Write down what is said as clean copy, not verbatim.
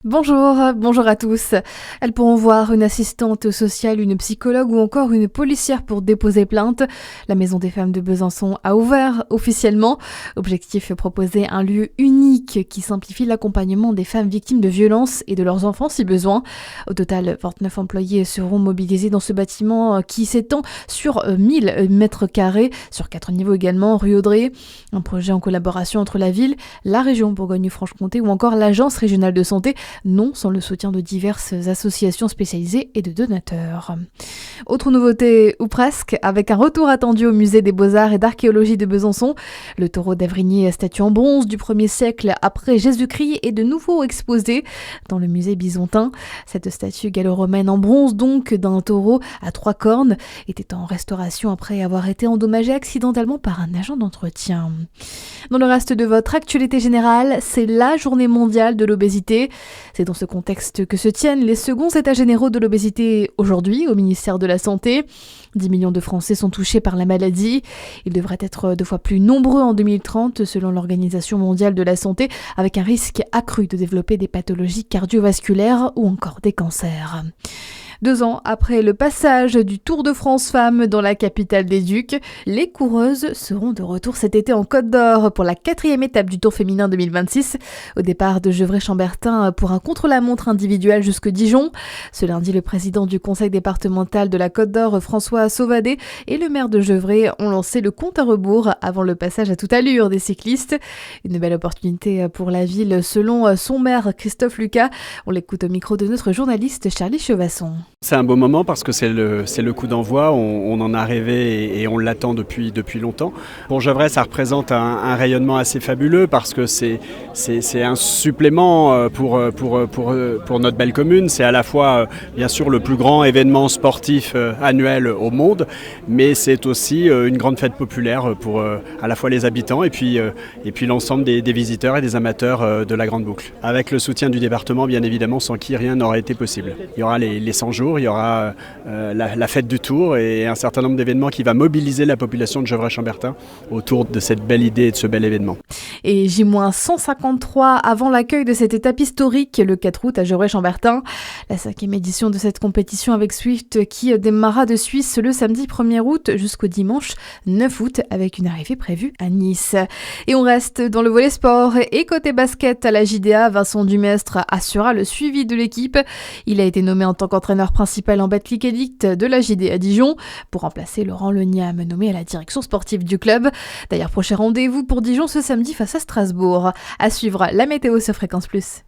Bonjour à tous. Elles pourront voir une assistante sociale, une psychologue ou encore une policière pour déposer plainte. La Maison des femmes de Besançon a ouvert officiellement. Objectif, proposer un lieu unique qui simplifie l'accompagnement des femmes victimes de violences et de leurs enfants si besoin. Au total, 29 employés seront mobilisés dans ce bâtiment qui s'étend sur 1000 mètres carrés, sur 4 niveaux également, rue Audrey. Un projet en collaboration entre la ville, la région Bourgogne-Franche-Comté ou encore l'Agence régionale de santé, non sans le soutien de diverses associations spécialisées et de donateurs. Autre nouveauté, ou presque, avec un retour attendu au musée des Beaux-Arts et d'Archéologie de Besançon, le taureau d'Avrigny, statue en bronze du 1er siècle après Jésus-Christ, est de nouveau exposé dans le musée byzantin. Cette statue gallo-romaine en bronze, donc, d'un taureau à 3 cornes, était en restauration après avoir été endommagée accidentellement par un agent d'entretien. Dans le reste de votre actualité générale, c'est la journée mondiale de l'obésité. C'est dans ce contexte que se tiennent les seconds états généraux de l'obésité aujourd'hui au ministère de la Santé. 10 millions de Français sont touchés par la maladie. Ils devraient être 2 fois plus nombreux en 2030 selon l'Organisation mondiale de la santé, avec un risque accru de développer des pathologies cardiovasculaires ou encore des cancers. 2 ans après le passage du Tour de France Femmes dans la capitale des Ducs, les coureuses seront de retour cet été en Côte d'Or pour la 4e étape du Tour féminin 2026. Au départ de Gevrey-Chambertin pour un contre-la-montre individuel jusque Dijon. Ce lundi, le président du conseil départemental de la Côte d'Or, François Sauvadet, et le maire de Gevrey ont lancé le compte à rebours avant le passage à toute allure des cyclistes. Une belle opportunité pour la ville selon son maire Christophe Lucas. On l'écoute au micro de notre journaliste Charlie Chevasson. C'est un beau moment parce que c'est le coup d'envoi, on en a rêvé et on l'attend depuis longtemps. Pour Gevrey, ça représente un rayonnement assez fabuleux parce que c'est un supplément pour notre belle commune. C'est à la fois bien sûr le plus grand événement sportif annuel au monde, mais c'est aussi une grande fête populaire pour à la fois les habitants et puis l'ensemble des visiteurs et des amateurs de la Grande Boucle. Avec le soutien du département, bien évidemment, sans qui rien n'aurait été possible. Il y aura les 100 jours, il y aura la fête du Tour et un certain nombre d'événements qui va mobiliser la population de Gevrey-Chambertin autour de cette belle idée et de ce bel événement. Et J-153 avant l'accueil de cette étape historique le 4 août à Gevrey-Chambertin. La 5e édition de cette compétition avec Swift qui démarra de Suisse le samedi 1er août jusqu'au dimanche 9 août avec une arrivée prévue à Nice. Et on reste dans le volley sport et côté basket à la JDA, Vincent Dumestre assurera le suivi de l'équipe. Il a été nommé en tant qu'entraîneur principal en Betclic Elite de la JDA Dijon pour remplacer Laurent Leniam nommé à la direction sportive du club. D'ailleurs, prochain rendez-vous pour Dijon ce samedi face à Strasbourg. À suivre la météo sur Fréquence Plus.